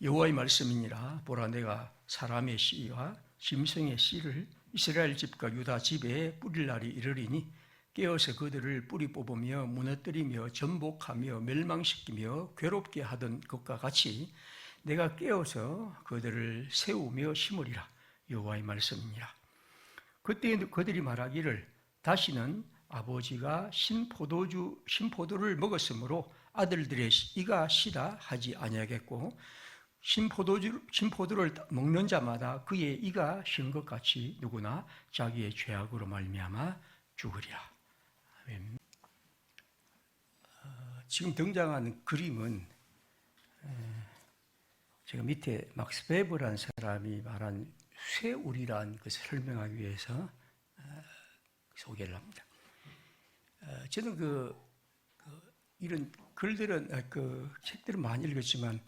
여호와의 말씀이니라. 보라, 내가 사람의 씨와 짐승의 씨를 이스라엘 집과 유다 집에 뿌릴 날이 이르리니 깨어서 그들을 뿌리 뽑으며 무너뜨리며 전복하며 멸망시키며 괴롭게 하던 것과 같이 내가 깨어서 그들을 세우며 심으리라. 여호와의 말씀이니라. 그때 그들이 말하기를 다시는 아버지가 신포도를 먹었으므로 아들들의 이가 시다 하지 아니하겠고 신포도를 먹는 자마다 그의 이가 신 것 같이 누구나 자기의 죄악으로 말미암아 죽으리라. 아멘. 지금 등장하는 그림은 제가 밑에 막스 베버라는 사람이 말한 쇠우리라는 것을 설명하기 위해서 소개를 합니다. 저는 이런 글들은 책들은 많이 읽었지만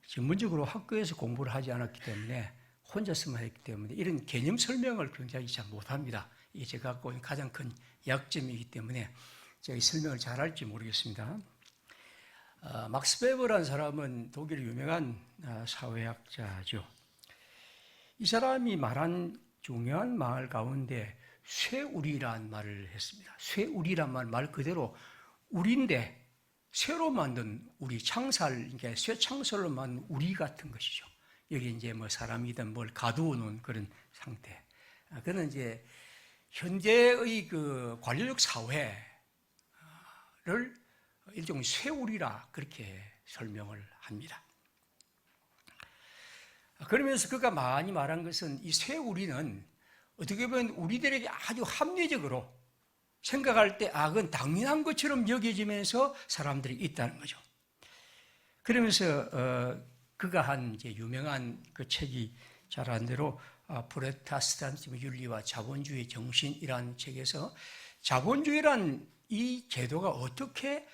전문적으로 학교에서 공부를 하지 않았기 때문에 혼자서만 했기 때문에 이런 개념 설명을 굉장히 잘 못합니다. 이게 제가 갖고 있는 가장 큰 약점이기 때문에 제가 이 설명을 잘할지 모르겠습니다. 막스 베버라는 사람은 독일의 유명한 사회학자죠. 이 사람이 말한 중요한 말 가운데 쇠우리란 말을 했습니다. 쇠우리란 말 그대로 우리인데 쇠로 만든 우리 창살, 그러니까 쇠창살로 만든 우리 같은 것이죠. 여기 이제 뭐 사람이든 뭘 가두어 놓은 그런 상태. 그는 이제 현재의 그 관료력 사회를 일종의 쇠우리라 그렇게 설명을 합니다. 그러면서 그가 많이 말한 것은 이 쇠우리는 어떻게 보면 우리들에게 아주 합리적으로 생각할 때 그건 당연한 것처럼 여겨지면서 사람들이 있다는 거죠. 그러면서 그가 한 이제 유명한 그 책이 잘 안 대로 프로테스탄티즘 윤리와 자본주의 정신이라는 책에서 자본주의란 이 제도가 어떻게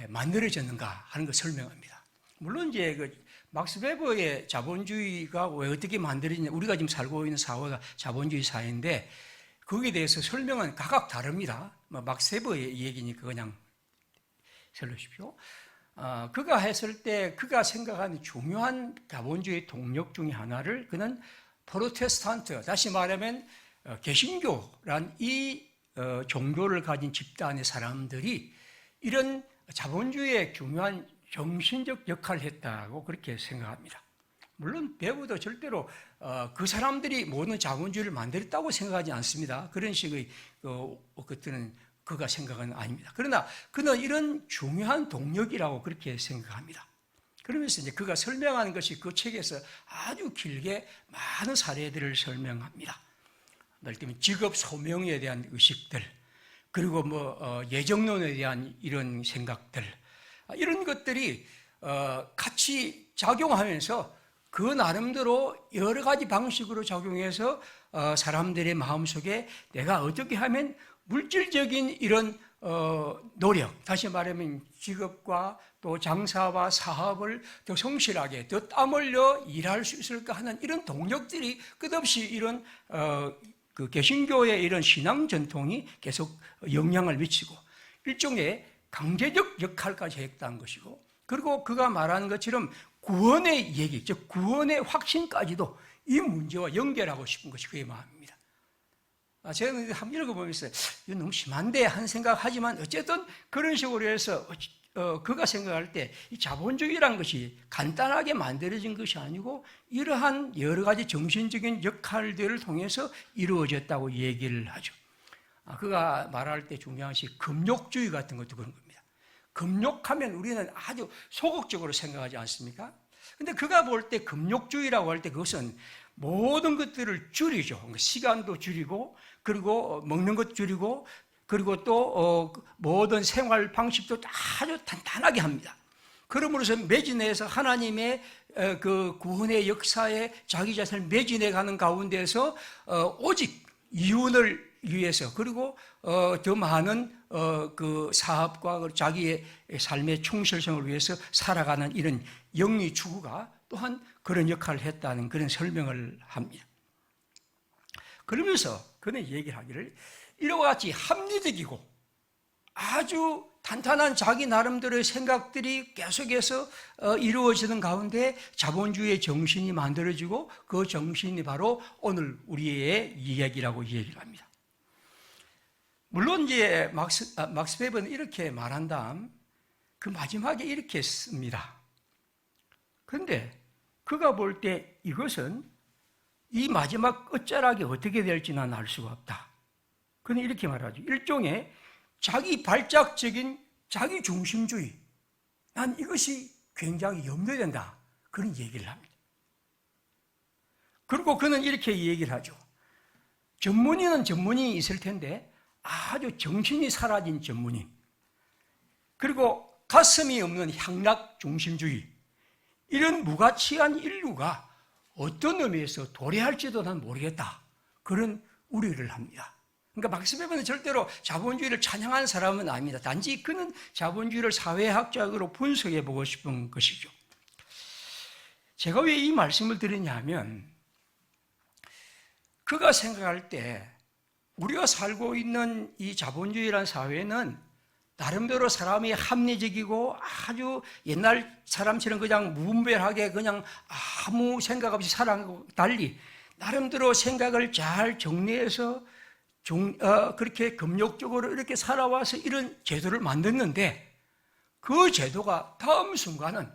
만들어졌는가 하는 걸 설명합니다. 물론 이제 막스 베버의 자본주의가 왜 어떻게 만들어지냐, 우리가 지금 살고 있는 사회가 자본주의 사회인데 거기에 대해서 설명은 각각 다릅니다. 막스 베버의 얘기니까 그냥 들으십시오. 그가 했을 때 그가 생각하는 중요한 자본주의 동력 중에 하나를 그는 프로테스탄트, 다시 말하면 개신교란 이 종교를 가진 집단의 사람들이 이런 자본주의의 중요한 정신적 역할을 했다고 그렇게 생각합니다. 물론 베버도 절대로 그 사람들이 모든 자본주의를 만들었다고 생각하지 않습니다. 그런 식의 것들은 그가 생각은 아닙니다. 그러나 그는 이런 중요한 동력이라고 그렇게 생각합니다. 그러면서 이제 그가 설명하는 것이 그 책에서 아주 길게 많은 사례들을 설명합니다. 예를 들면 직업 소명에 대한 의식들, 그리고 예정론에 대한 이런 생각들, 이런 것들이 같이 작용하면서 그 나름대로 여러 가지 방식으로 작용해서 사람들의 마음속에 내가 어떻게 하면 물질적인 이런 노력, 다시 말하면 직업과 또 장사와 사업을 더 성실하게, 더 땀 흘려 일할 수 있을까 하는 이런 동력들이 끝없이 이런 그 개신교의 이런 신앙 전통이 계속 영향을 미치고 일종의 강제적 역할까지 했다는 것이고, 그리고 그가 말하는 것처럼 구원의 얘기, 즉 구원의 확신까지도 이 문제와 연결하고 싶은 것이 그의 마음입니다. 제가 한번 읽어보면서 이거 너무 심한데 하는 생각하지만 어쨌든 그런 식으로 해서 그가 생각할 때 이 자본주의라는 것이 간단하게 만들어진 것이 아니고 이러한 여러 가지 정신적인 역할들을 통해서 이루어졌다고 얘기를 하죠. 그가 말할 때 중요한 것이 금욕주의 같은 것도 그런 겁니다. 금욕하면 우리는 아주 소극적으로 생각하지 않습니까? 근데 그가 볼 때 금욕주의라고 할 때 그것은 모든 것들을 줄이죠. 시간도 줄이고, 그리고 먹는 것 줄이고, 그리고 또 모든 생활 방식도 아주 단단하게 합니다. 그러므로서 매진해서 하나님의 그 구원의 역사에 자기 자신을 매진해 가는 가운데서 오직 이윤을 위해서, 그리고 더 많은 그 사업과 자기의 삶의 충실성을 위해서 살아가는 이런 영리 추구가 또한 그런 역할을 했다는 그런 설명을 합니다. 그러면서 그는 얘기를 하기를 이와 같이 합리적이고 아주 탄탄한 자기 나름대로의 생각들이 계속해서 이루어지는 가운데 자본주의의 정신이 만들어지고 그 정신이 바로 오늘 우리의 이야기라고 얘기를 합니다. 물론 이제 막스 베버는 이렇게 말한 다음 그 마지막에 이렇게 씁니다. 그런데 그가 볼 때 이것은 이 마지막 끝자락이 어떻게 될지는 알 수가 없다. 그는 이렇게 말하죠. 일종의 자기 발작적인 자기 중심주의, 난 이것이 굉장히 염려된다. 그런 얘기를 합니다. 그리고 그는 이렇게 얘기를 하죠. 전문의는 전문인이 있을 텐데 아주 정신이 사라진 전문인, 그리고 가슴이 없는 향락 중심주의, 이런 무가치한 인류가 어떤 의미에서 도래할지도 난 모르겠다. 그런 우려를 합니다. 그러니까 막스 베버는 절대로 자본주의를 찬양하는 사람은 아닙니다. 단지 그는 자본주의를 사회학적으로 분석해 보고 싶은 것이죠. 제가 왜 이 말씀을 드리냐 하면 그가 생각할 때 우리가 살고 있는 이 자본주의라는 사회는 나름대로 사람이 합리적이고 아주 옛날 사람처럼 그냥 무분별하게 그냥 아무 생각 없이 살아가고 달리 나름대로 생각을 잘 정리해서 그렇게 금욕적으로 이렇게 살아와서 이런 제도를 만들었는데 그 제도가 다음 순간은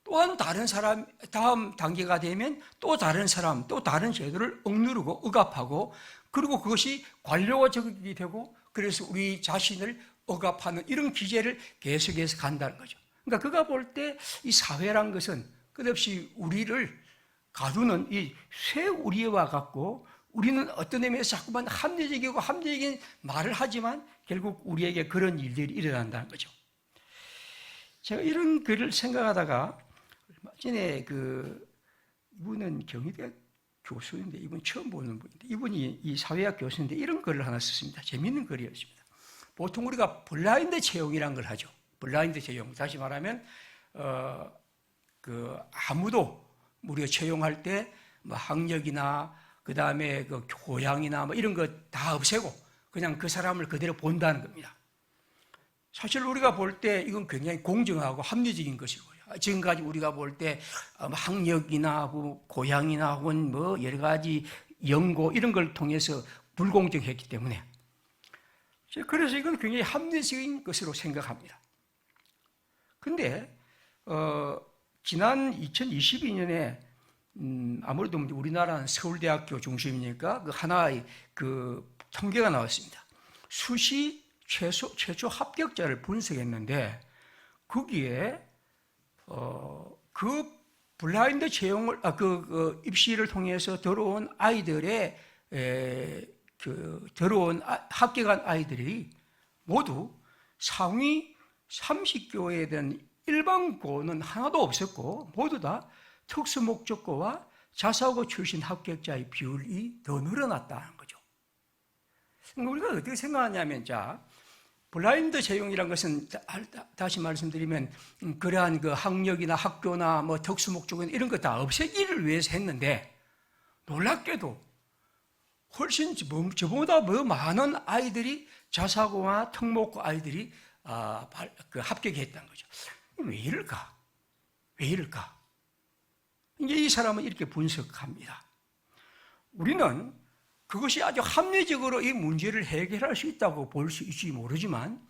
또한 다른 사람, 다음 단계가 되면 또 다른 사람, 또 다른 제도를 억누르고 억압하고 그리고 그것이 관료적이 되고 그래서 우리 자신을 억압하는 이런 기제를 계속해서 간다는 거죠. 그러니까 그가 볼 때 이 사회란 것은 끝없이 우리를 가두는 이 쇠우리와 같고 우리는 어떤 의미에서 자꾸만 합리적인 말을 하지만 결국 우리에게 그런 일들이 일어난다는 거죠. 제가 이런 글을 생각하다가 얼마 전에 이분은 경희대 교수인데 이분 처음 보는 분인데 이분이 이 사회학 교수인데 이런 글을 하나 썼습니다. 재밌는 글이었습니다. 보통 우리가 블라인드 채용이라는 걸 하죠. 블라인드 채용. 다시 말하면 아무도 우리가 채용할 때 뭐 학력이나 그 다음에 그 교양이나 뭐 이런 거 다 없애고 그냥 그 사람을 그대로 본다는 겁니다. 사실 우리가 볼 때 이건 굉장히 공정하고 합리적인 것이고요. 지금까지 우리가 볼 때 학력이나 뭐 고향이나 혹은 뭐 여러 가지 연고 이런 걸 통해서 불공정했기 때문에 그래서 이건 굉장히 합리적인 것으로 생각합니다. 그런데 지난 2022년에 아무래도 우리나라는 서울대학교 중심이니까 그 하나의 그 통계가 나왔습니다. 수시 최초 합격자를 분석했는데 거기에 그 블라인드 채용을 입시를 통해서 들어온 아이들의 합격한 아이들이 모두 상위 30교에 대한 일반고는 하나도 없었고 모두 다 특수목적고와 자사고 출신 합격자의 비율이 더 늘어났다는 거죠. 우리가 어떻게 생각하냐면, 블라인드 채용이라는 것은 다시 말씀드리면 그러한 그 학력이나 학교나 뭐 특수목적은 이런 거 다 없애기를 위해서 했는데 놀랍게도 훨씬 저보다 더 많은 아이들이 자사고나 특목고 아이들이 합격했다는 거죠. 왜 이럴까? 왜 이럴까? 이제 이 사람은 이렇게 분석합니다. 우리는 그것이 아주 합리적으로 이 문제를 해결할 수 있다고 볼 수 있을지 모르지만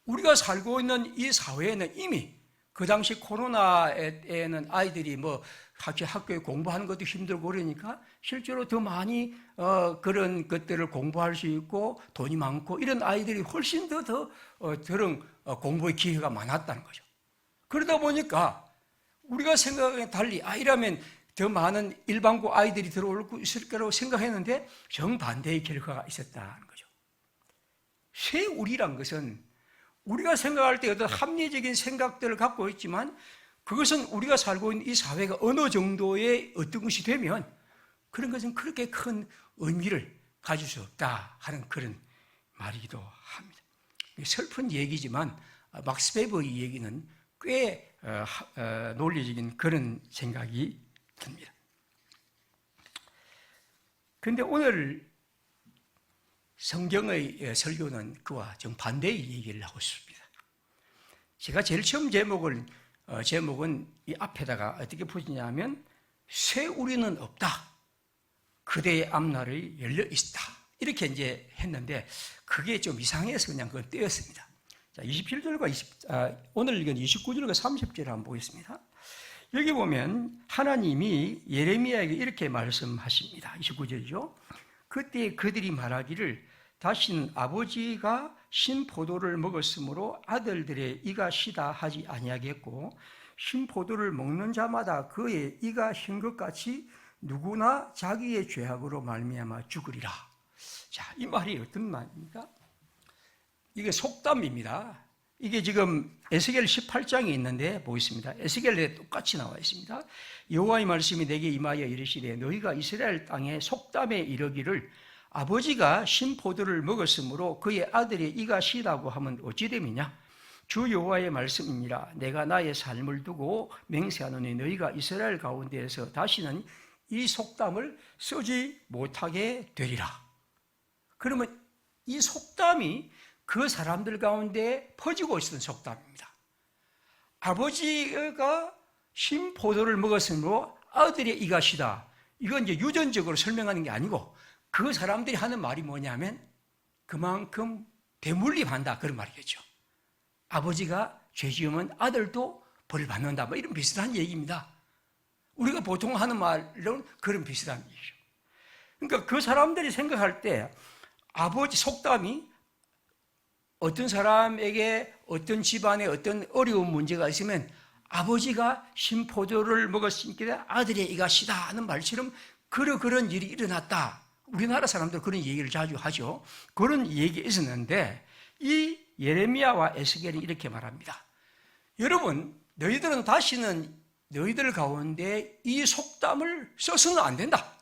우리가 살고 있는 이 사회에는 이미 그 당시 코로나에는 아이들이 뭐 학교에 공부하는 것도 힘들고 그러니까 실제로 더 많이 그런 것들을 공부할 수 있고 돈이 많고 이런 아이들이 훨씬 더 공부의 기회가 많았다는 거죠. 그러다 보니까 우리가 생각에 달리 이라면 더 많은 일반고 아이들이 들어올 수 있을 거라고 생각했는데 정반대의 결과가 있었다는 거죠. 쇠우리란 것은 우리가 생각할 때 어떤 합리적인 생각들을 갖고 있지만 그것은 우리가 살고 있는 이 사회가 어느 정도의 어떤 것이 되면 그런 것은 그렇게 큰 의미를 가질 수 없다 하는 그런 말이기도 합니다. 슬픈 얘기지만 막스 베버의 얘기는 꽤 논리적인 그런 생각이 듭니다. 그런데 오늘 성경의 설교는 그와 정반대의 얘기를 하고 있습니다. 제가 제일 처음 제목은 이 앞에다가 어떻게 붙이냐면 쇠우리는 없다. 그대의 앞날이 열려 있다. 이렇게 이제 했는데 그게 좀 이상해서 그냥 그걸 떼었습니다. 자, 27절과 오늘 읽은 29절과 30절을 한번 보겠습니다. 여기 보면 하나님이 예레미야에게 이렇게 말씀하십니다. 29절이죠. 그때 그들이 말하기를 다시는 아버지가 신포도를 먹었으므로 아들들의 이가 시다 하지 아니하겠고 신포도를 먹는 자마다 그의 이가 흰 것 같이 누구나 자기의 죄악으로 말미암아 죽으리라. 자, 이 말이 어떤 말입니까? 이게 속담입니다. 이게 지금 에스겔 18장에 있는데 보겠습니다. 에스겔에 똑같이 나와 있습니다. 여호와의 말씀이 내게 임하여 이르시되 너희가 이스라엘 땅에 속담에 이르기를 아버지가 신포도를 먹었으므로 그의 아들의 이가 시다고 하면 어찌 됨이냐? 주 여호와의 말씀이니라. 내가 나의 삶을 두고 맹세하노니 너희가 이스라엘 가운데에서 다시는 이 속담을 쓰지 못하게 되리라. 그러면 이 속담이 그 사람들 가운데 퍼지고 있었던 속담입니다. 아버지가 신포도를 먹었으므로 아들의 이가 시다. 이건 이제 유전적으로 설명하는 게 아니고 그 사람들이 하는 말이 뭐냐면 그만큼 대물림한다 그런 말이겠죠. 아버지가 죄 지으면 아들도 벌을 받는다 뭐 이런 비슷한 얘기입니다. 우리가 보통 하는 말로는 그런 비슷한 얘기죠. 그러니까 그 사람들이 생각할 때 아버지 속담이 어떤 사람에게 어떤 집안에 어떤 어려운 문제가 있으면 아버지가 신포도를 먹었으니까 아들의 이가 시다 하는 말처럼 그런 일이 일어났다. 우리나라 사람들 그런 얘기를 자주 하죠. 그런 얘기가 있었는데 이 예레미야와 에스겔이 이렇게 말합니다. 여러분, 너희들은 다시는 너희들 가운데 이 속담을 써서는 안 된다.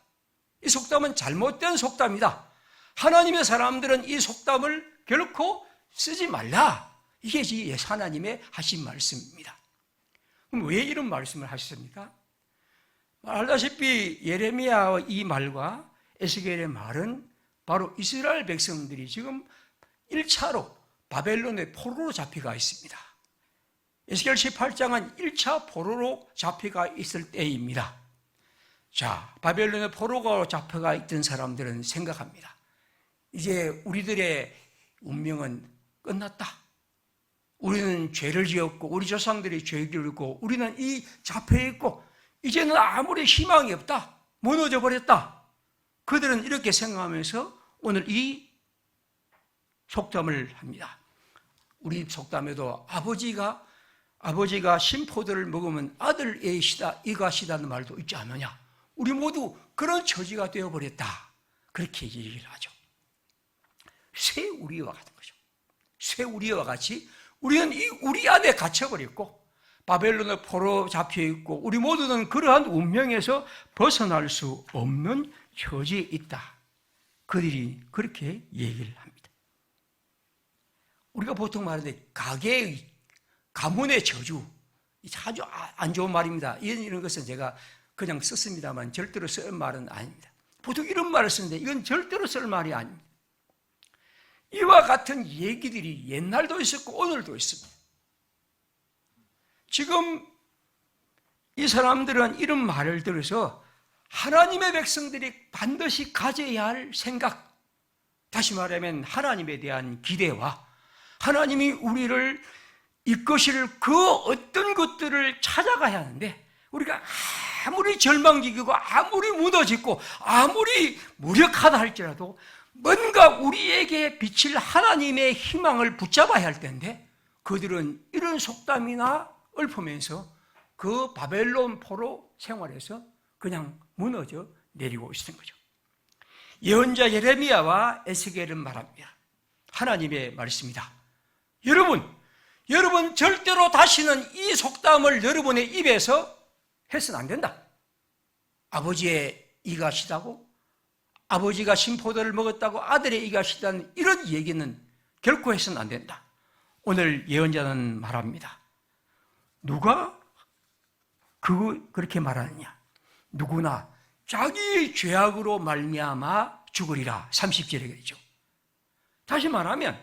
이 속담은 잘못된 속담이다. 하나님의 사람들은 이 속담을 결코 쓰지 말라. 이게 하나님의 하신 말씀입니다. 그럼 왜 이런 말씀을 하셨습니까? 알다시피 예레미야의 이 말과 에스겔의 말은 바로 이스라엘 백성들이 지금 1차로 바벨론의 포로로 잡혀가 있습니다. 에스겔 18장은 1차 포로로 잡혀가 있을 때입니다. 자, 바벨론의 포로가 잡혀가 있던 사람들은 생각합니다. 이제 우리들의 운명은 끝났다. 우리는 죄를 지었고 우리 조상들이 죄를 지었고 우리는 이 잡혀있고 이제는 아무리 희망이 없다. 무너져 버렸다. 그들은 이렇게 생각하면서 오늘 이 속담을 합니다. 우리 속담에도 아버지가 신포도를 먹으면 아들의 시다, 이가 시다는 말도 있지 않느냐. 우리 모두 그런 처지가 되어버렸다. 그렇게 얘기를 하죠. 쇠우리와 같은 거죠. 쇠우리와 같이 우리는 이 우리 안에 갇혀버렸고 바벨론의 포로 잡혀있고 우리 모두는 그러한 운명에서 벗어날 수 없는 처지에 있다. 그들이 그렇게 얘기를 합니다. 우리가 보통 말하는데 가문의 저주, 아주 안 좋은 말입니다. 이런 것은 제가 그냥 썼습니다만 절대로 쓸 말은 아닙니다. 보통 이런 말을 쓰는데 이건 절대로 쓸 말이 아닙니다. 이와 같은 얘기들이 옛날도 있었고 오늘도 있습니다. 지금 이 사람들은 이런 말을 들어서 하나님의 백성들이 반드시 가져야 할 생각, 다시 말하면 하나님에 대한 기대와 하나님이 우리를 이끄실 그 어떤 것들을 찾아가야 하는데 우리가 아무리 절망적이고 아무리 무너지고 아무리 무력하다 할지라도 뭔가 우리에게 비칠 하나님의 희망을 붙잡아야 할 텐데 그들은 이런 속담이나 읊으면서 그 바벨론 포로 생활에서 그냥 무너져 내리고 있는 거죠. 예언자 예레미야와 에스겔은 말합니다. 하나님의 말씀이다. 여러분 절대로 다시는 이 속담을 여러분의 입에서 해서는 안 된다. 아버지의 이가 시다고 아버지가 신포도를 먹었다고 아들의 이가 시다는 이런 얘기는 결코 해서는 안 된다. 오늘 예언자는 말합니다. 누가 그렇게 말하느냐? 누구나 자기의 죄악으로 말미암아 죽으리라. 30절에 그랬죠. 다시 말하면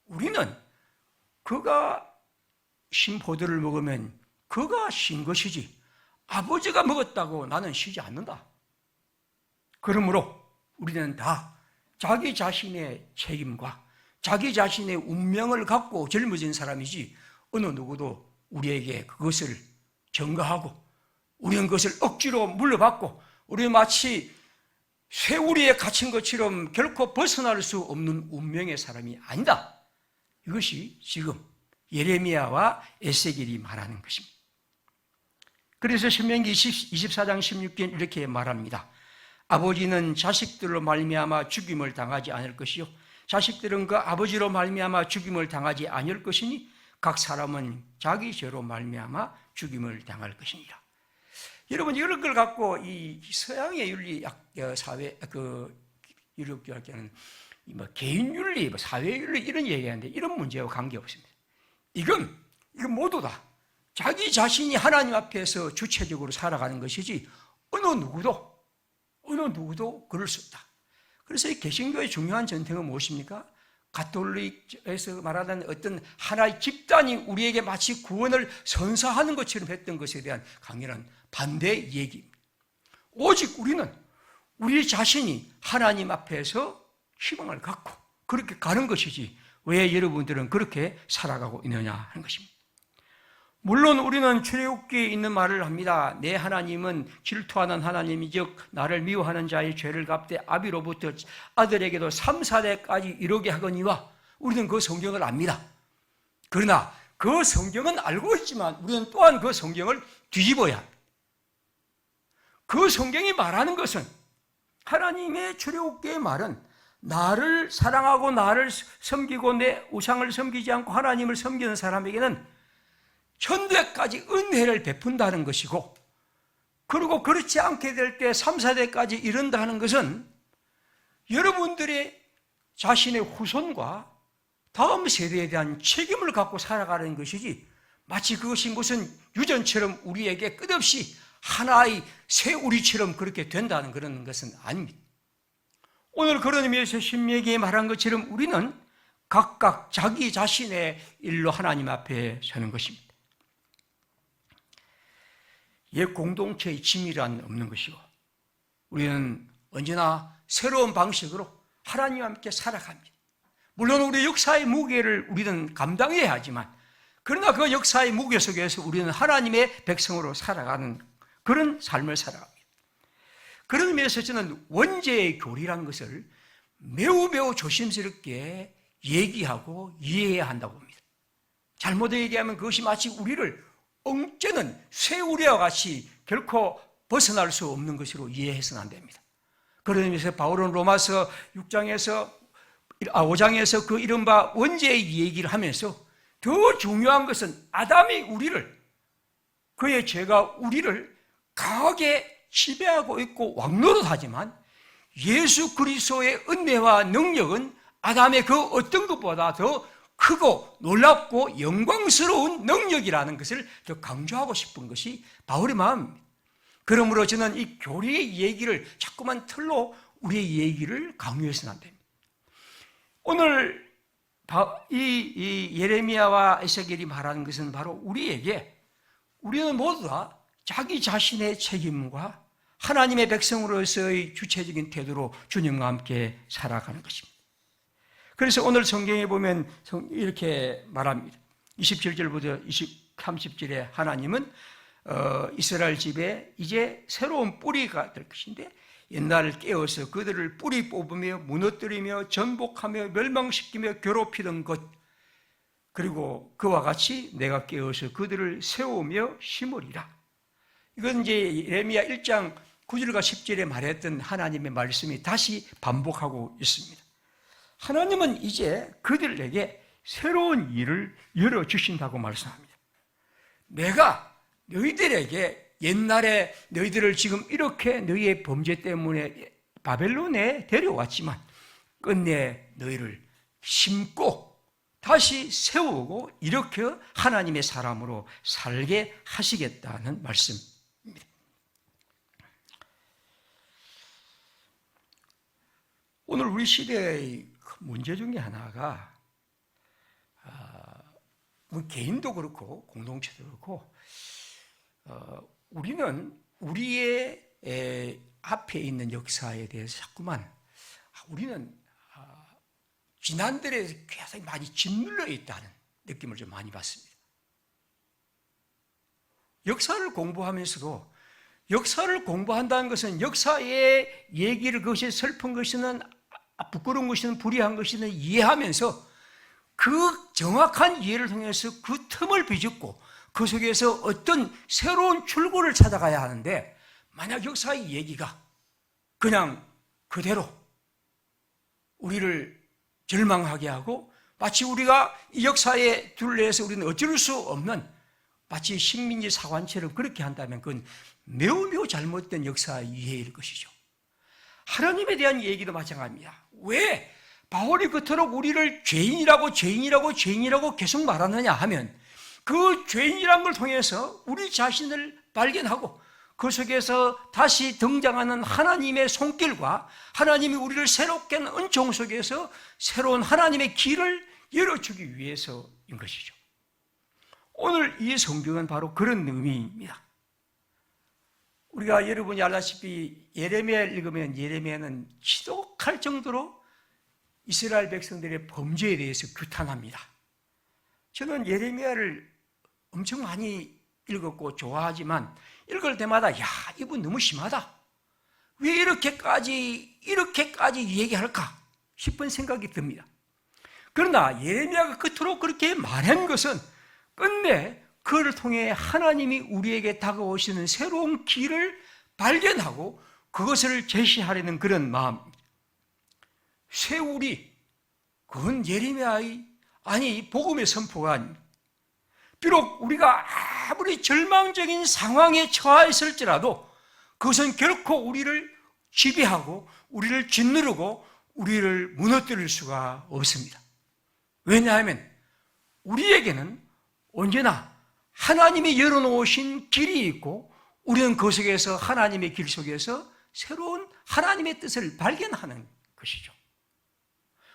우리는 그가 신 포도를 먹으면 그가 신 것이지 아버지가 먹었다고 나는 쉬지 않는다. 그러므로 우리는 다 자기 자신의 책임과 자기 자신의 운명을 갖고 젊어진 사람이지 어느 누구도 우리에게 그것을 전가하고 우리는 그것을 억지로 물려받고 우리는 마치 쇠우리에 갇힌 것처럼 결코 벗어날 수 없는 운명의 사람이 아니다. 이것이 지금 예레미야와 에스겔이 말하는 것입니다. 그래서 신명기 24장 16절에 이렇게 말합니다. 아버지는 자식들로 말미암아 죽임을 당하지 않을 것이요 자식들은 그 아버지로 말미암아 죽임을 당하지 않을 것이니 각 사람은 자기 죄로 말미암아 죽임을 당할 것이니라. 여러분 이런 걸 갖고 이 서양의 윤리 사회 윤리학자는 뭐 개인 윤리, 사회 윤리 이런 얘기하는데 이런 문제와 관계 없습니다. 이건 모두 다 자기 자신이 하나님 앞에서 주체적으로 살아가는 것이지 어느 누구도 그럴 수 없다. 그래서 이 개신교의 중요한 전통은 무엇입니까? 가톨릭에서 말하는 어떤 하나의 집단이 우리에게 마치 구원을 선사하는 것처럼 했던 것에 대한 강렬한 반대 얘기입니다. 오직 우리는 우리 자신이 하나님 앞에서 희망을 갖고 그렇게 가는 것이지 왜 여러분들은 그렇게 살아가고 있느냐 하는 것입니다. 물론 우리는 출애굽기에 있는 말을 합니다. 내 하나님은 질투하는 하나님이즉 나를 미워하는 자의 죄를 갚되 아비로부터 아들에게도 3, 4대까지 이르게 하거니와 우리는 그 성경을 압니다. 그러나 그 성경은 알고 있지만 우리는 또한 그 성경을 뒤집어야 합니다. 그 성경이 말하는 것은 하나님의 출애굽기의 말은 나를 사랑하고 나를 섬기고 내 우상을 섬기지 않고 하나님을 섬기는 사람에게는 천대까지 은혜를 베푼다는 것이고 그리고 그렇지 않게 될 때 3, 4대까지 이른다는 것은 여러분들의 자신의 후손과 다음 세대에 대한 책임을 갖고 살아가는 것이지 마치 그것이 무슨 유전처럼 우리에게 끝없이 하나의 새우리처럼 그렇게 된다는 그런 것은 아닙니다. 오늘 그런 의미에서 신명기에 말한 것처럼 우리는 각각 자기 자신의 일로 하나님 앞에 서는 것입니다. 옛 공동체의 짐이란 없는 것이고 우리는 언제나 새로운 방식으로 하나님과 함께 살아갑니다. 물론 우리 역사의 무게를 우리는 감당해야 하지만 그러나 그 역사의 무게 속에서 우리는 하나님의 백성으로 살아가는 그런 삶을 살아갑니다. 그런 의미에서 저는 원죄의 교리라는 것을 매우 조심스럽게 얘기하고 이해해야 한다고 봅니다. 잘못 얘기하면 그것이 마치 우리를 엉쩌는 쇠우리와 같이 결코 벗어날 수 없는 것으로 이해해서는 안 됩니다. 그런 의미에서 바울은 로마서 5장에서 그 이른바 원죄의 얘기를 하면서 더 중요한 것은 아담이 그의 죄가 우리를 강하게 지배하고 있고 왕노릇하지만 예수 그리스도의 은혜와 능력은 아담의 그 어떤 것보다 더 크고 놀랍고 영광스러운 능력이라는 것을 더 강조하고 싶은 것이 바울의 마음입니다. 그러므로 저는 이 교리의 얘기를 자꾸만 틀로 우리의 얘기를 강요해서는 안 됩니다. 오늘 이 예레미야와 에스겔이 말하는 것은 바로 우리는 모두 다 자기 자신의 책임과 하나님의 백성으로서의 주체적인 태도로 주님과 함께 살아가는 것입니다. 그래서 오늘 성경에 보면 이렇게 말합니다. 27절부터 30절에 하나님은 이스라엘 집에 이제 새로운 뿌리가 될 것인데 옛날을 깨어서 그들을 뿌리 뽑으며 무너뜨리며 전복하며 멸망시키며 괴롭히던 것 그리고 그와 같이 내가 깨어서 그들을 세우며 심으리라. 이건 이제 예레미야 1장 9절과 10절에 말했던 하나님의 말씀이 다시 반복하고 있습니다. 하나님은 이제 그들에게 새로운 일을 열어주신다고 말씀합니다. 내가 너희들에게 옛날에 너희들을 지금 이렇게 너희의 범죄 때문에 바벨론에 데려왔지만 끝내 너희를 심고 다시 세우고 이렇게 하나님의 사람으로 살게 하시겠다는 말씀입니다. 오늘 우리 시대의 문제 중에 하나가 뭐 개인도 그렇고 공동체도 그렇고 우리는 우리의 앞에 있는 역사에 대해서 자꾸만 우리는 지난들에 굉장히 많이 짓눌려 있다는 느낌을 좀 많이 받습니다. 역사를 공부하면서도 역사를 공부한다는 것은 역사의 얘기를 그것이 슬픈 것이든 부끄러운 것이든 불의한 것이든 이해하면서 그 정확한 이해를 통해서 그 틈을 비집고 그 속에서 어떤 새로운 출구를 찾아가야 하는데, 만약 역사의 얘기가 그냥 그대로 우리를 절망하게 하고 마치 우리가 이 역사의 둘레에서 우리는 어쩔 수 없는 마치 식민지 사관처럼 그렇게 한다면 그건 매우 잘못된 역사 이해일 것이죠. 하나님에 대한 얘기도 마찬가지입니다. 왜 바울이 그토록 우리를 죄인이라고 계속 말하느냐 하면 그 죄인이란 걸 통해서 우리 자신을 발견하고 그 속에서 다시 등장하는 하나님의 손길과 하나님이 우리를 새롭게 하는 은총 속에서 새로운 하나님의 길을 열어주기 위해서인 것이죠. 오늘 이 성경은 바로 그런 의미입니다. 우리가 여러분이 알다시피 예레미야를 읽으면 예레미야는 지독할 정도로 이스라엘 백성들의 범죄에 대해서 규탄합니다. 저는 예레미야를 엄청 많이 읽었고 좋아하지만 읽을 때마다 이분 너무 심하다. 왜 이렇게까지 얘기할까 싶은 생각이 듭니다. 그러나 예레미야가 그토록 그렇게 말한 것은 끝내 그를 통해 하나님이 우리에게 다가오시는 새로운 길을 발견하고 그것을 제시하려는 그런 마음입니다. 세울이 그건 예레미야의 복음의 선포가 아닙니다. 비록 우리가 아무리 절망적인 상황에 처하였을지라도 그것은 결코 우리를 지배하고 우리를 짓누르고 우리를 무너뜨릴 수가 없습니다. 왜냐하면 우리에게는 언제나 하나님이 열어놓으신 길이 있고 우리는 그 속에서 하나님의 길 속에서 새로운 하나님의 뜻을 발견하는 것이죠.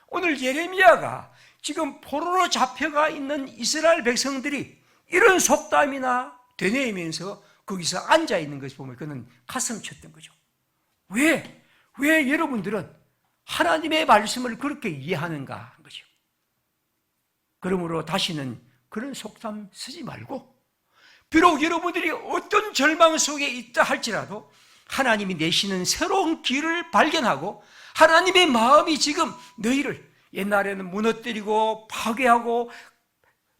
오늘 예레미야가 지금 포로로 잡혀가 있는 이스라엘 백성들이 이런 속담이나 되뇌이면서 거기서 앉아있는 것을 보면 그는 가슴 쳤던 거죠. 왜 여러분들은 하나님의 말씀을 그렇게 이해하는가 한 거죠. 그러므로 다시는 그런 속담 쓰지 말고 비록 여러분들이 어떤 절망 속에 있다 할지라도 하나님이 내시는 새로운 길을 발견하고 하나님의 마음이 지금 너희를 옛날에는 무너뜨리고 파괴하고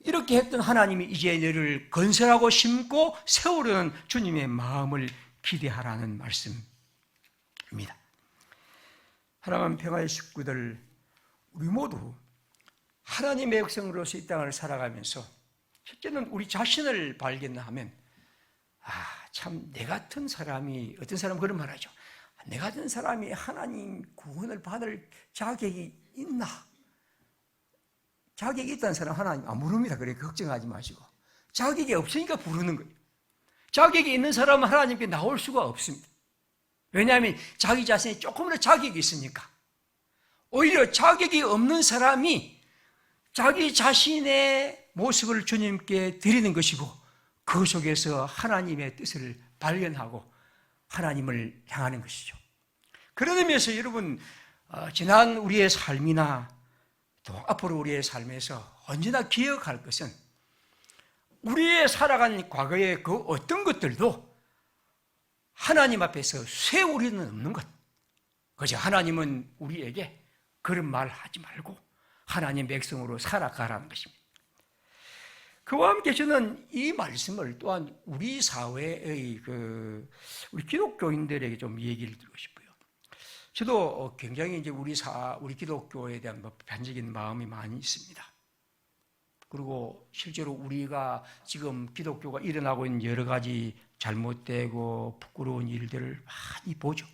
이렇게 했던 하나님이 이제 너희를 건설하고 심고 세우려는 주님의 마음을 기대하라는 말씀입니다. 사랑하는 평화의 식구들, 우리 모두 하나님의 백성으로서 이 땅을 살아가면서 첫째는 우리 자신을 발견하면 참 내 같은 사람이, 어떤 사람은 그런 말 하죠. 내 같은 사람이 하나님 구원을 받을 자격이 있나? 자격이 있다는 사람 하나님 안 부릅니다. 그래 걱정하지 마시고. 자격이 없으니까 부르는 거예요. 자격이 있는 사람은 하나님께 나올 수가 없습니다. 왜냐하면 자기 자신이 조금이라도 자격이 있으니까. 오히려 자격이 없는 사람이 자기 자신의 모습을 주님께 드리는 것이고 그 속에서 하나님의 뜻을 발견하고 하나님을 향하는 것이죠. 그런 의미에서 여러분 지난 우리의 삶이나 또 앞으로 우리의 삶에서 언제나 기억할 것은 우리의 살아간 과거의 그 어떤 것들도 하나님 앞에서 쇠우리는 없는 것. 그죠? 하나님은 우리에게 그런 말 하지 말고 하나님 백성으로 살아가라는 것입니다. 그와 함께 저는 이 말씀을 또한 우리 사회의 우리 기독교인들에게 좀 얘기를 드리고 싶어요. 저도 굉장히 이제 우리 기독교에 대한 비판적인 마음이 많이 있습니다. 그리고 실제로 우리가 지금 기독교가 일어나고 있는 여러 가지 잘못되고 부끄러운 일들을 많이 보죠.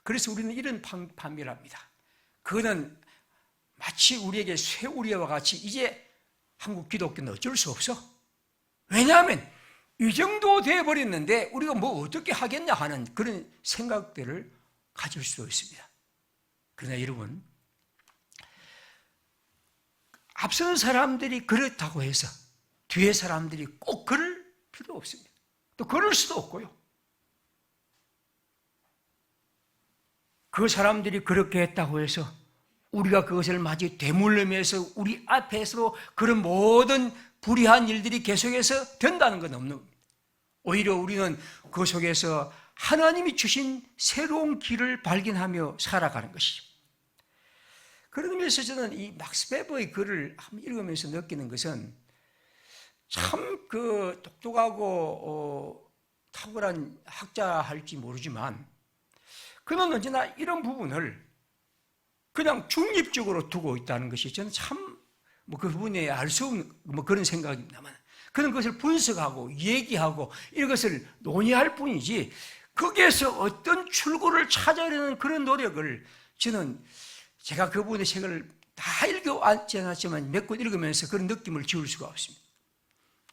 그래서 우리는 이런 판별을 합니다. 그거는 마치 우리에게 쇠우리와 같이 이제 한국 기독교는 어쩔 수 없어. 왜냐하면 이 정도 되어버렸는데 우리가 뭐 어떻게 하겠냐 하는 그런 생각들을 가질 수도 있습니다. 그러나 여러분, 앞선 사람들이 그렇다고 해서 뒤에 사람들이 꼭 그럴 필요 없습니다. 또 그럴 수도 없고요. 그 사람들이 그렇게 했다고 해서 우리가 그것을 마치 되물림해서 우리 앞에서 그런 모든 불의한 일들이 계속해서 된다는 건 없는 겁니다. 오히려 우리는 그 속에서 하나님이 주신 새로운 길을 발견하며 살아가는 것이죠. 그런 의미에서 저는 이 막스 베버의 글을 한번 읽으면서 느끼는 것은 참 그 똑똑하고 탁월한 학자할지 모르지만 그는 언제나 이런 부분을 그냥 중립적으로 두고 있다는 것이 저는 참 그 부분에 알 수 없는 그런 생각입니다만 그는 그것을 분석하고 얘기하고 이것을 논의할 뿐이지 거기에서 어떤 출구를 찾아내는 그런 노력을 저는 제가 그 부분의 책을 다 읽어왔지 않았지만 몇 권 읽으면서 그런 느낌을 지울 수가 없습니다.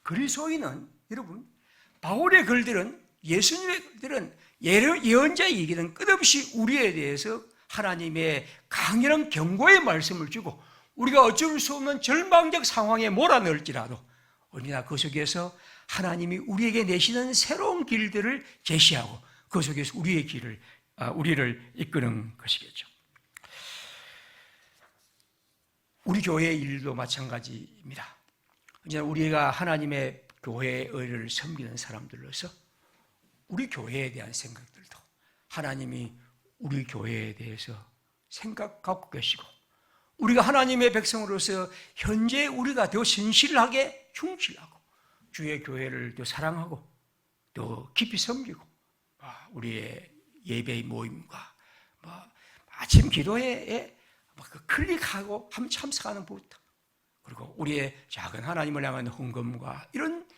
그리스도인은 여러분 바울의 글들은 예수님의 글들은 예언자의 얘기는 끝없이 우리에 대해서 하나님의 강렬한 경고의 말씀을 주고 우리가 어쩔 수 없는 절망적 상황에 몰아넣을지라도 언제나 그 속에서 하나님이 우리에게 내시는 새로운 길들을 제시하고 그 속에서 우리를 이끄는 것이겠죠. 우리 교회의 일도 마찬가지입니다. 언제나 우리가 하나님의 교회를 섬기는 사람들로서 우리 교회에 대한 생각들도 하나님이 우리 교회에 대해서 생각 갖고 계시고 우리가 하나님의 백성으로서 현재 우리가 더 신실하게 충실하고 주의 교회를 더 사랑하고 더 깊이 섬기고 우리의 예배 모임과 아침 기도회에 클릭하고 참석하는 부부터 그리고 우리의 작은 하나님을 향한 헌금과 이런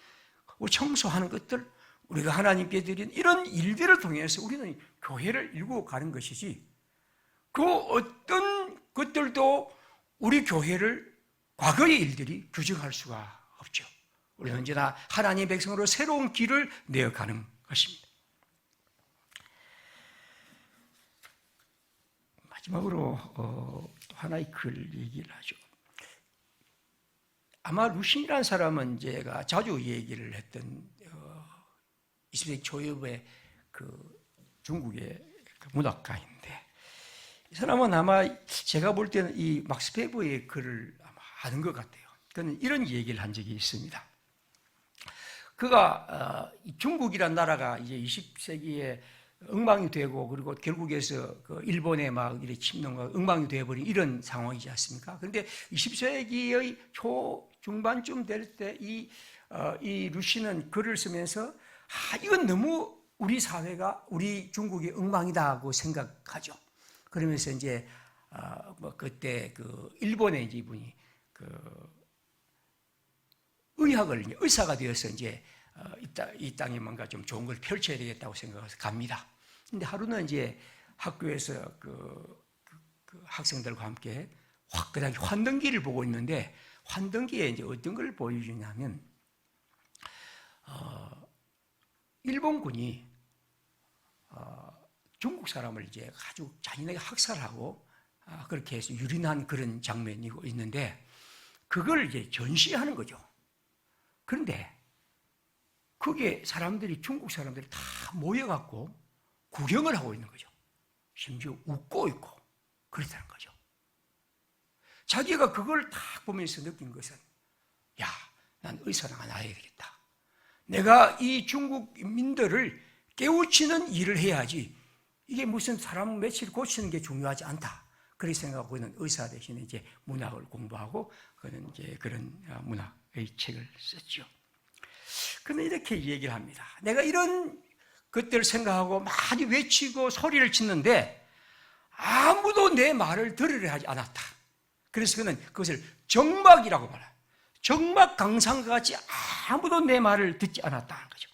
청소하는 것들 우리가 하나님께 드린 이런 일들을 통해서 우리는 교회를 일구어 가는 것이지 그 어떤 것들도 우리 교회를 과거의 일들이 규정할 수가 없죠. 우리는 언제나 하나님의 백성으로 새로운 길을 내어가는 것입니다. 마지막으로 또 하나의 글 얘기를 하죠. 아마 루신이라는 사람은 제가 자주 얘기를 했던 20세기 초엽의 그 중국의 그 문학가인데 이 사람은 아마 제가 볼 때는 이 막스 베버의 글을 아마 아는 것 같아요. 그는 이런 얘기를 한 적이 있습니다. 그가 중국이란 나라가 이제 20세기에 엉망이 되고 그리고 결국에서 그 일본에 막 이렇게 침공과 엉망이 되어버린 이런 상황이지 않습니까? 그런데 20세기의 중반쯤 될 때 이 루시는 글을 쓰면서 이건 너무 우리 사회가 우리 중국이 엉망이다 하고 생각하죠. 그러면서 이제 그때 그 일본의 이분이 그 의사가 되어서 이제 이 땅에 뭔가 좀 좋은 걸 펼쳐야 되겠다고 생각해서 갑니다. 근데 하루는 이제 학교에서 그 학생들과 함께 그다음에 환등기를 보고 있는데 환등기에 이제 어떤 걸 보여주냐면 일본군이 중국 사람을 이제 아주 잔인하게 학살하고 그렇게 해서 유린한 그런 장면이 있는데 그걸 이제 전시하는 거죠. 그런데 거기에 중국 사람들이 다 모여갖고 구경을 하고 있는 거죠. 심지어 웃고 있고 그렇다는 거죠. 자기가 그걸 딱 보면서 느낀 것은 야, 난 의사랑 나야 되겠다. 내가 이 중국민들을 깨우치는 일을 해야지 이게 무슨 사람 며칠 고치는 게 중요하지 않다. 그렇게 생각하고 있는 의사 대신에 이제 문학을 공부하고 그는 이제 그런 문학의 책을 썼죠. 그는 이렇게 얘기를 합니다. 내가 이런 것들을 생각하고 많이 외치고 소리를 짓는데 아무도 내 말을 들으려 하지 않았다. 그래서 그는 그것을 정막이라고 말해요. 정막 강상과 같이 아무도 내 말을 듣지 않았다는 거죠.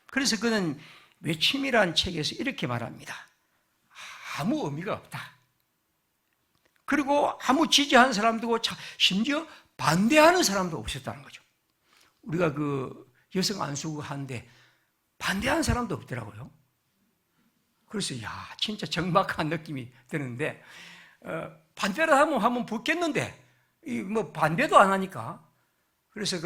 그래서 그는 외침이라는 책에서 이렇게 말합니다. 아무 의미가 없다. 그리고 아무 지지하는 사람도 없고 심지어 반대하는 사람도 없었다는 거죠. 우리가 그 여성 안수구 하는데 반대하는 사람도 없더라고요. 그래서 진짜 적막한 느낌이 드는데 반대를 하면 붙겠는데 뭐 반대도 안 하니까. 그래서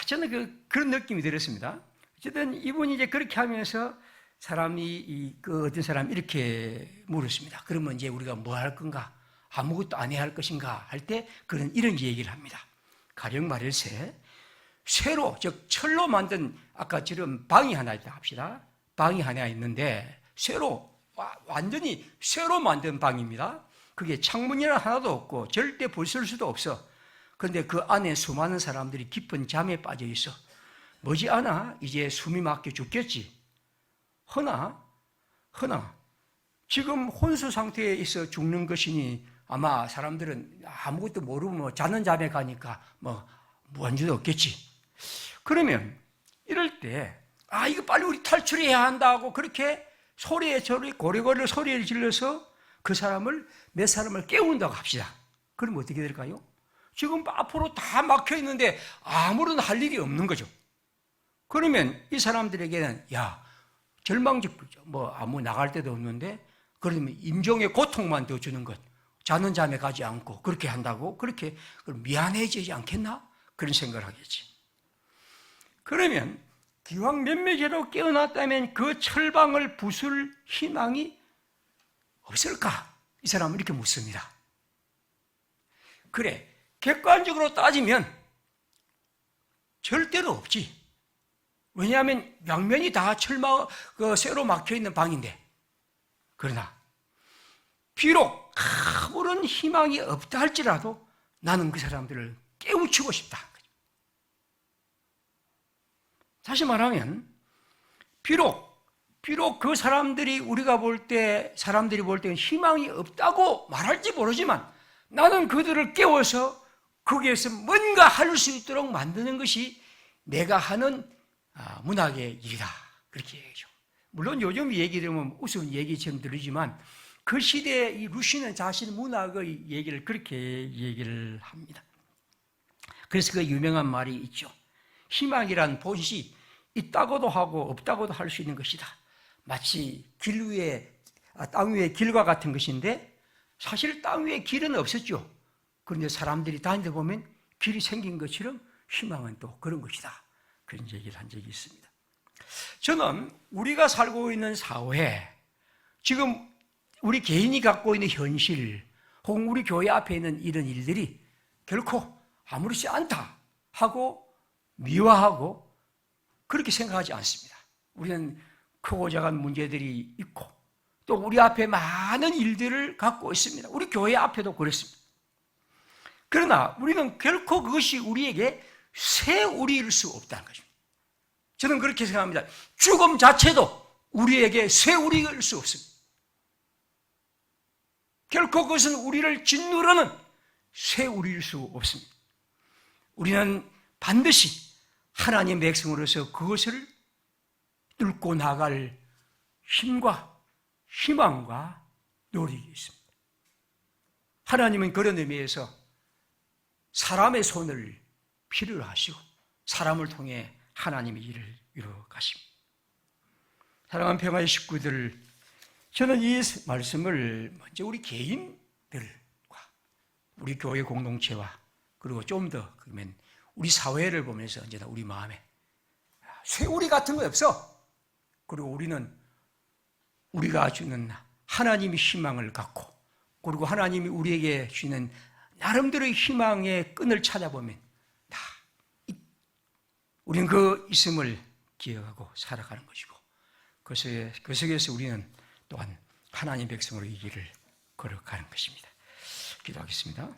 저는 그런 느낌이 들었습니다. 어쨌든 이분이 이제 그렇게 하면서 사람이 어떤 사람이 이렇게 물었습니다. 그러면 이제 우리가 뭐 할 건가? 아무것도 안 해야 할 것인가? 할 때 이런 얘기를 합니다. 가령 말일세 쇠로, 즉 철로 만든 아까처럼 방이 하나 있다 합시다. 방이 하나 있는데 완전히 쇠로 만든 방입니다. 그게 창문이나 하나도 없고 절대 불쓸 수도 없어. 그런데 그 안에 수많은 사람들이 깊은 잠에 빠져 있어. 머지않아 이제 숨이 막혀 죽겠지. 허나 지금 혼수 상태에 있어 죽는 것이니 아마 사람들은 아무것도 모르고 뭐 자는 잠에 가니까 뭐 무한주도 없겠지. 그러면 이럴 때 이거 빨리 우리 탈출해야 한다고 그렇게 고래고래 소리를 질러서 몇 사람을 깨운다고 합시다. 그럼 어떻게 될까요? 지금 앞으로 다 막혀 있는데 아무런 할 일이 없는 거죠. 그러면 이 사람들에게는 절망적이죠. 뭐 아무 나갈 데도 없는데 그러면 임종의 고통만 더 주는 것. 자는 잠에 가지 않고 그렇게 한다고 그렇게 미안해지지 않겠나? 그런 생각을 하겠지. 그러면 기왕 몇몇이라도 깨어났다면 그 철방을 부술 희망이 없을까? 이 사람은 이렇게 묻습니다. 그래, 객관적으로 따지면 절대로 없지. 왜냐하면 양면이 다 쇠로 막혀있는 방인데. 그러나 비록 아무런 희망이 없다 할지라도 나는 그 사람들을 깨우치고 싶다. 다시 말하면 비록 그 사람들이 사람들이 볼 때 희망이 없다고 말할지 모르지만 나는 그들을 깨워서 거기에서 뭔가 할 수 있도록 만드는 것이 내가 하는 문학의 일이다. 그렇게 얘기하죠. 물론 요즘 얘기 들으면 우스운 얘기처럼 들리지만 그 시대에 이 루시는 자신 문학의 얘기를 그렇게 얘기를 합니다. 그래서 그 유명한 말이 있죠. 희망이란 본시 있다고도 하고 없다고도 할 수 있는 것이다. 마치 땅 위에 길과 같은 것인데 사실 땅 위에 길은 없었죠. 그런데 사람들이 다니다 보면 길이 생긴 것처럼 희망은 또 그런 것이다. 그런 얘기를 한 적이 있습니다. 저는 우리가 살고 있는 사회, 지금 우리 개인이 갖고 있는 현실, 혹은 우리 교회 앞에 있는 이런 일들이 결코 아무렇지 않다 하고 미화하고 그렇게 생각하지 않습니다. 우리는 크고 작은 문제들이 있고 또 우리 앞에 많은 일들을 갖고 있습니다. 우리 교회 앞에도 그렇습니다. 그러나 우리는 결코 그것이 우리에게 쇠우리일 수 없다는 거죠. 저는 그렇게 생각합니다. 죽음 자체도 우리에게 쇠우리일 수 없습니다. 결코 그것은 우리를 짓누르는 쇠우리일 수 없습니다. 우리는 반드시 하나님의 백성으로서 그것을 뚫고 나갈 힘과 희망과 노력이 있습니다. 하나님은 그런 의미에서 사람의 손을 필요로 하시고 사람을 통해 하나님의 일을 이루어 가십니다. 사랑하는 평화의 식구들, 저는 이 말씀을 먼저 우리 개인들과 우리 교회 공동체와 그리고 좀 더 그러면 우리 사회를 보면서 언제나 우리 마음에 쇠우리 같은 거 없어. 그리고 우리는 우리가 주는 하나님의 희망을 갖고 그리고 하나님이 우리에게 주는 나름대로의 희망의 끈을 찾아보면 우리는 그 있음을 기억하고 살아가는 것이고 그 속에서 우리는 또한 하나님 백성으로 이 길을 걸어가는 것입니다. 기도하겠습니다.